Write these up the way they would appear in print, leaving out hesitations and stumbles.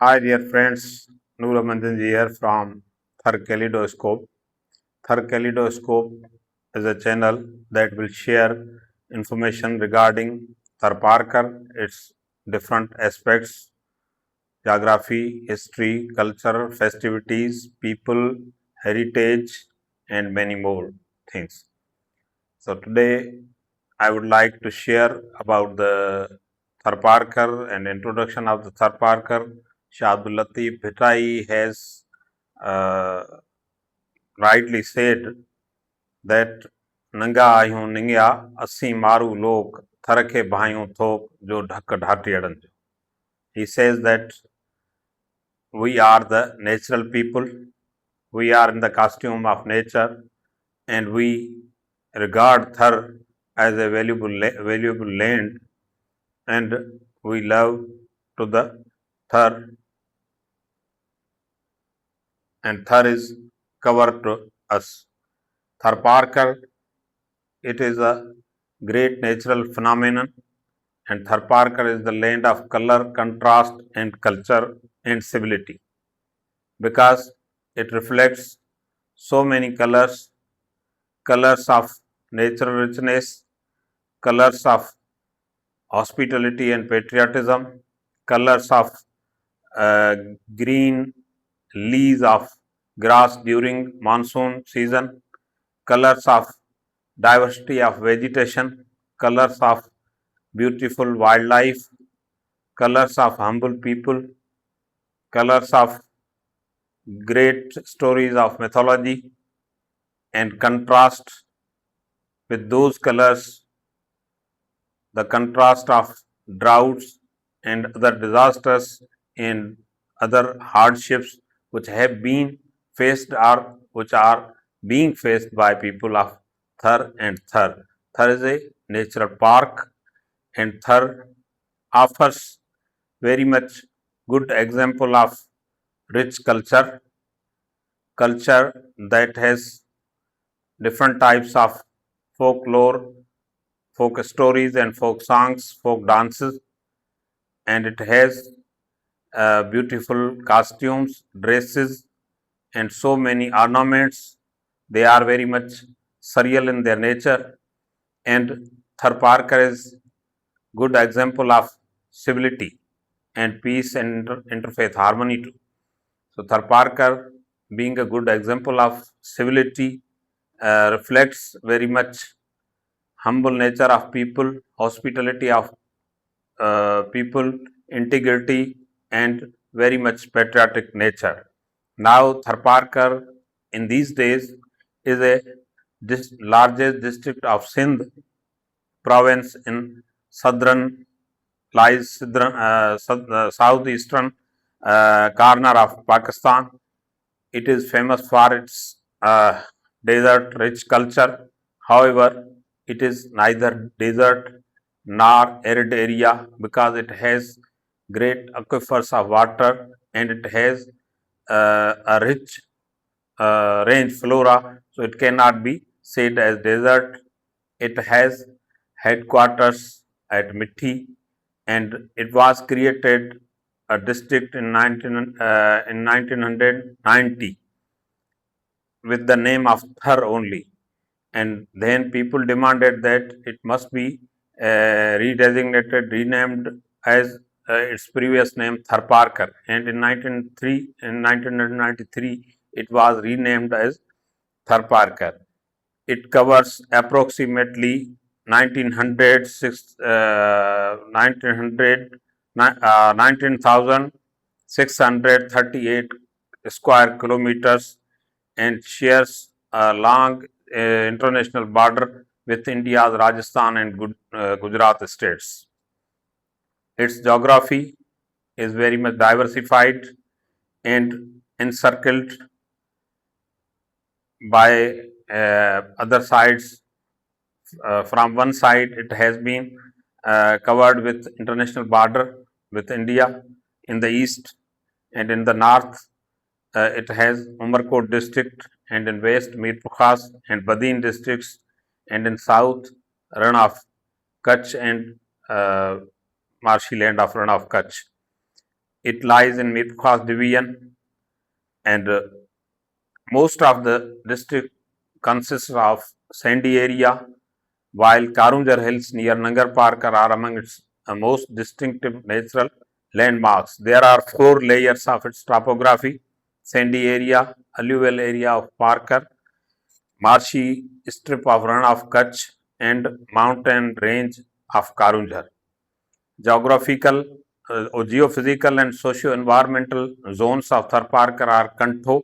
Hi, dear friends. Noor Mandanji here from Tharkalidoscope. Tharkalidoscope is a channel that will share information regarding Tharparkar, its different aspects, geography, history, culture, festivities, people, heritage, and many more things. So today I would like to share about the Tharparkar and introduction of the Tharparkar. Shah Abdul Latif Bhittai has uh, rightly said that नंगा आहियूं निंगिया असी मारू लोक थर खे भायूं थोक जो ढक ढाटियड़नि जो. He says that we are the natural people, we are in the costume of nature, and we regard Thar as a valuable land, and we love to the Thar, and Thar is covered to us. Tharparkar, it is a great natural phenomenon, and Tharparkar is the land of color, contrast, and culture and civility because it reflects so many colors, colors of natural richness, colors of hospitality and patriotism, colors of uh, green leaves of grass during monsoon season, colors of diversity of vegetation, colors of beautiful wildlife, colors of humble people, colors of great stories of mythology, and contrast with those colors the contrast of droughts and other disasters and other hardships which have been faced or which are being faced by people of Thar and Thar. Thar is a natural park, and Thar offers very much good example of rich culture that has different types of folklore, folk stories and folk songs, folk dances, and it has beautiful costumes, dresses, and so many ornaments. They are very much surreal in their nature, and Tharparkar is good example of civility and peace and interfaith harmony too. So Tharparkar, being a good example of civility, reflects very much humble nature of people, hospitality of people, integrity, and very much patriotic nature. Now, Tharparkar in these days is a largest district of Sindh province in southern southeastern corner of Pakistan. It is famous for its desert-rich culture. However, it is neither desert nor arid area because it has great aquifers of water and it has a rich range flora, so it cannot be said as desert. It has headquarters at Mithi, and it was created a district in 1990 with the name of Thar only. And then people demanded that it must be redesignated, renamed as its previous name Tharparkar. And in 1993, it was renamed as Tharparkar. It covers approximately 19,638 square kilometers and shares a long international border with India's Rajasthan and Gujarat states. Its geography is very much diversified and encircled by other sides. From one side, it has been covered with international border with India in the east, and in the north, it has Umarkot district, and in west, Mir Khas and Badin districts, and in south, Rann of Kutch and marshy land of Rann of Kutch. It lies in Midkhas division, and most of the district consists of sandy area, while Karunjar Hills near Nangarparkar are among its most distinctive natural landmarks. There are four layers of its topography: sandy area, alluvial area of Parkar, marshy strip of Ran of Kutch, and mountain range of Karunjar. Geographical, geophysical and socio-environmental zones of Tharparkar are Kantho,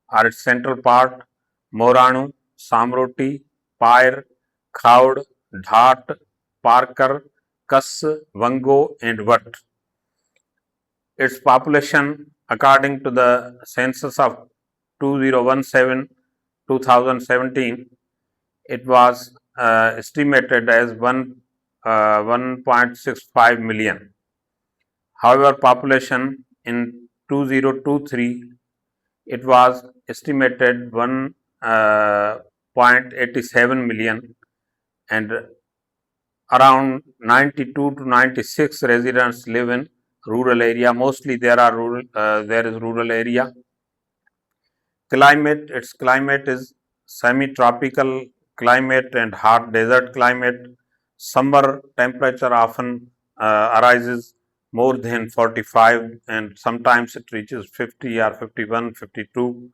are its central part, Moranu, Samroti, Pair, Khaud, Dhat, Parkar, Kas, Vango, and Vat. Its population, according to the census of 2017, it was estimated as 1.65 million. However, population in 2023, it was estimated 1.87 million, and around 92 to 96 residents live in rural area. Mostly there is rural area. Climate, its climate is semi-tropical climate and hot desert climate. Summer temperature often arises more than 45, and sometimes it reaches 50 or 51, 52.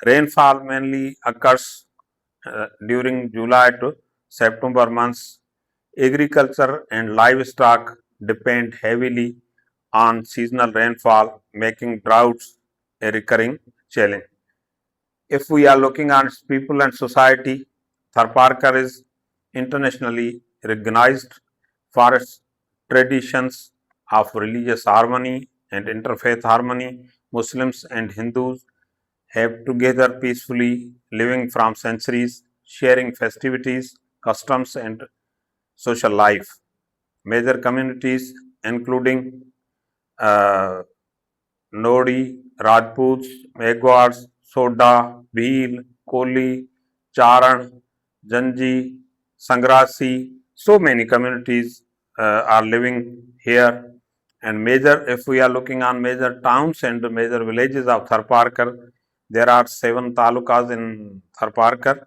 Rainfall mainly occurs during July to September months. Agriculture and livestock depend heavily on seasonal rainfall, making droughts a recurring challenge. If we are looking at people and society, Tharparkar is internationally recognized for its traditions of religious harmony and interfaith harmony. Muslims and Hindus have together peacefully living from centuries, sharing festivities, customs, and social life. Major communities including uh, Nodi, Rajputs, Megwads, Soda, Bhil, Koli, Charan, Janji, Sangrasi. So many communities are living here. And major, if we are looking on major towns and major villages of Tharparkar, there are 7 talukas in Tharparkar,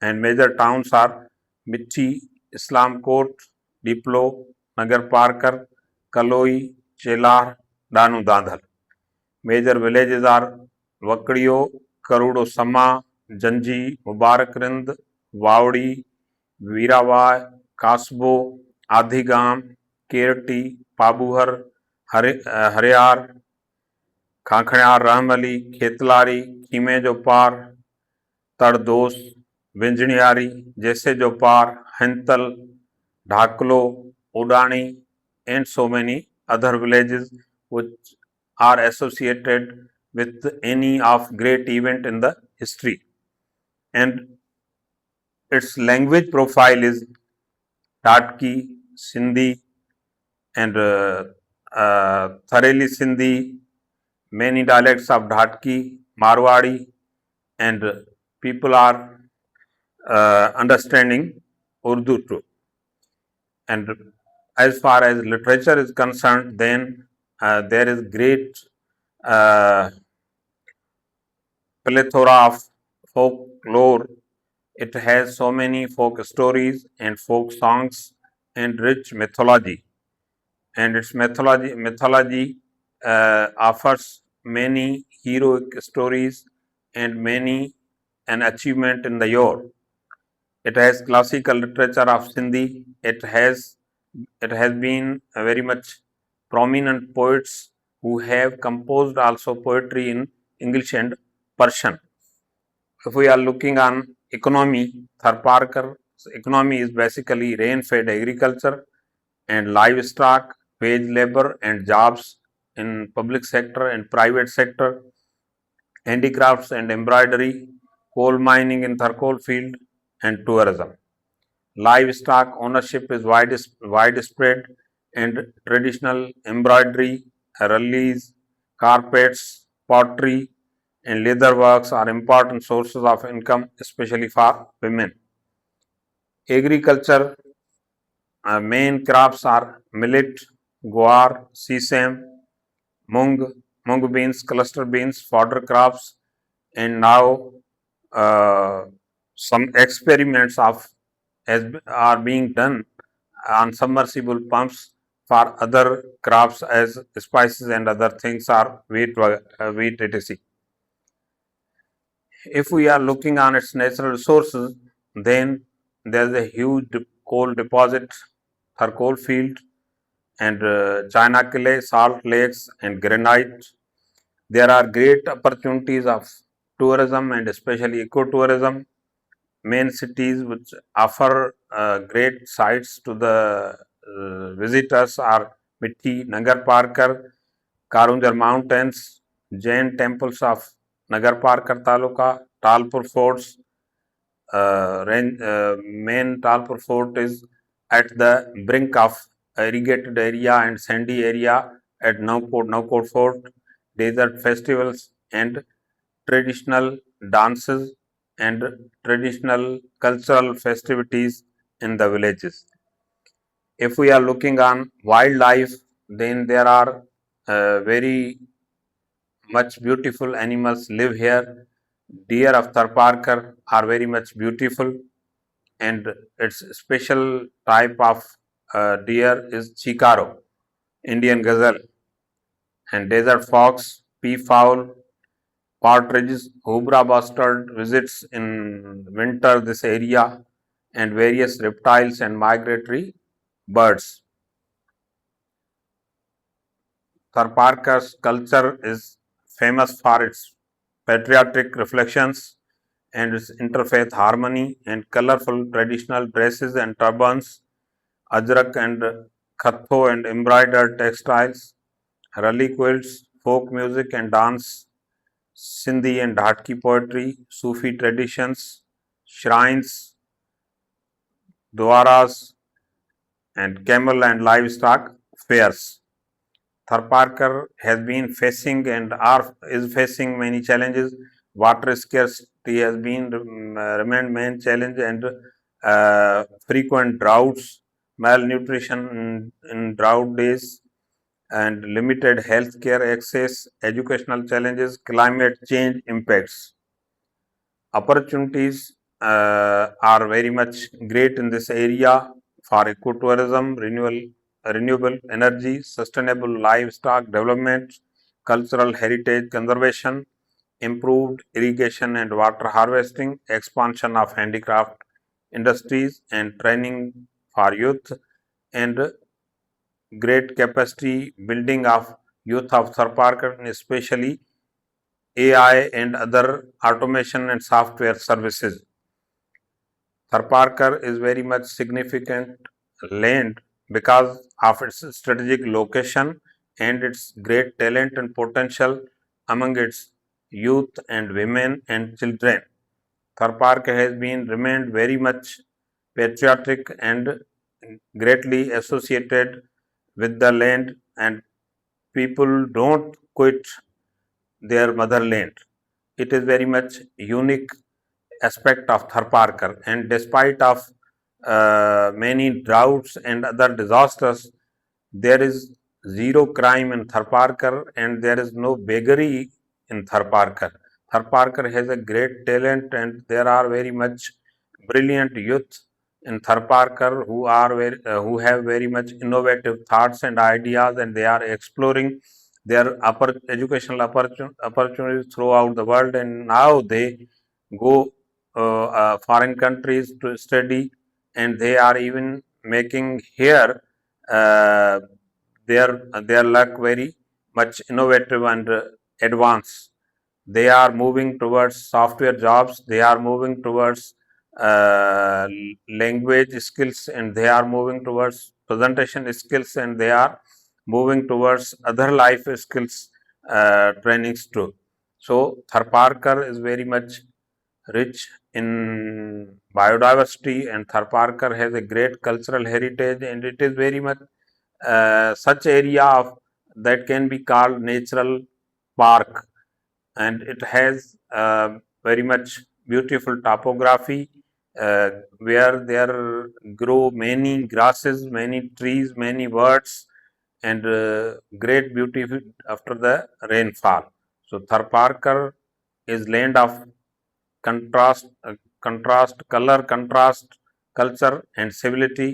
and major towns are Michi, Islam Court, Diplo, Nagar Parkar, Kaloi, Chelar, Danu Dadhal. Major villages are Vakdiyo, Karudo Sama, Janji, Mubarakrind, Vaudi, Veerawai, Kasbo, Adhigam, Kerti, Pabuhar, Haryar, Khankhyar, Rahmali, Khetlari, Khime Jopar, Tardos, Vinjaniari, Jesse Jopar, Hental, Dhaklo, Udani, and so many other villages which are associated with any of great event in the history. And its language profile is Tatki, Sindhi, and Thareli Sindhi, many dialects of Dhatki, Marwadi, and people are understanding Urdu too. And as far as literature is concerned, then there is great uh, plethora of folklore. It has so many folk stories and folk songs and rich mythology. And its mythology offers many heroic stories and many an achievement in the yore. It has classical literature of Sindhi. It has been a very much prominent poets who have composed also poetry in English and Persian. If we are looking on economy, Tharparkar's economy is basically rain-fed agriculture and livestock, wage labor and jobs in public sector and private sector, handicrafts and embroidery, coal mining in Tharkol field, and tourism. Livestock ownership is widespread, and traditional embroidery, rallies, carpets, pottery, and leather works are important sources of income, especially for women. Agriculture main crops are millet, guar, sesame, mung, mung beans, cluster beans, fodder crops, and now uh, some experiments are being done on submersible pumps for other crops as spices and other things are wheat etc. If we are looking on its natural resources, then there is a huge coal deposit, coal field, and China clay, salt lakes, and granite. There are great opportunities of tourism and especially ecotourism. Main cities which offer great sights to the visitors are Mithi, Nagarparkar, Karunjar Mountains, Jain temples of Nagarparkar Taluka, Talpur forts. Main Talpur fort is at the brink of irrigated area and sandy area at Navkot fort. Desert festivals and traditional dances and traditional cultural festivities in the villages. If we are looking on wildlife, then there are very much beautiful animals live here. Deer of Tharparkar are very much beautiful, and its special type of deer is chikaro, Indian gazelle, and desert fox, peafowl, partridges, Hubra bustard visits in winter this area, and various reptiles and migratory birds. Tharparkar's culture is famous for its patriotic reflections and its interfaith harmony and colorful traditional dresses and turbans, ajrak and khatho and embroidered textiles, rali quilts, folk music and dance, Sindhi and Dhatki poetry, Sufi traditions, shrines, dwaras, and camel and livestock fairs. Tharparkar has been facing and is facing many challenges. Water scarcity has been remained main challenge, and frequent droughts, malnutrition in drought days, and limited healthcare access, educational challenges, climate change impacts. Opportunities are very much great in this area for ecotourism, renewable energy, sustainable livestock development, cultural heritage conservation, improved irrigation and water harvesting, expansion of handicraft industries, and training for youth, and great capacity building of youth of Tharparkar, and especially AI and other automation and software services. Tharparkar is very much significant land because of its strategic location and its great talent and potential among its youth and women and children. Tharparkar has been remained very much patriotic and greatly associated with the land, and people don't quit their motherland. It is very much unique aspect of Tharparkar, and despite of many droughts and other disasters, there is zero crime in Tharparkar and there is no beggary in Tharparkar. Tharparkar has a great talent and there are very much brilliant youth in Tharparkar who have very much innovative thoughts and ideas, and they are exploring their educational opportunities throughout the world, and now they go foreign countries to study, and they are even making here uh, their luck very much innovative and advanced. They are moving towards software jobs, they are moving towards uh, language skills, and they are moving towards presentation skills, and they are moving towards other life skills trainings too. So Tharparkar is very much rich in biodiversity, and Tharparkar has a great cultural heritage, and it is very much such area of that can be called natural park, and it has very much beautiful topography where there grow many grasses, many trees, many birds, and great beauty after the rainfall. So Tharparkar is land of color, contrast, culture, and civility.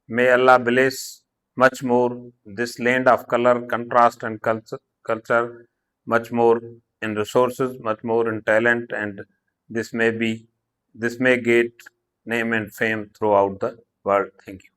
May Allah bless much more this land of color, contrast, and culture much more in resources, much more in talent, and this may get name and fame throughout the world. Thank you.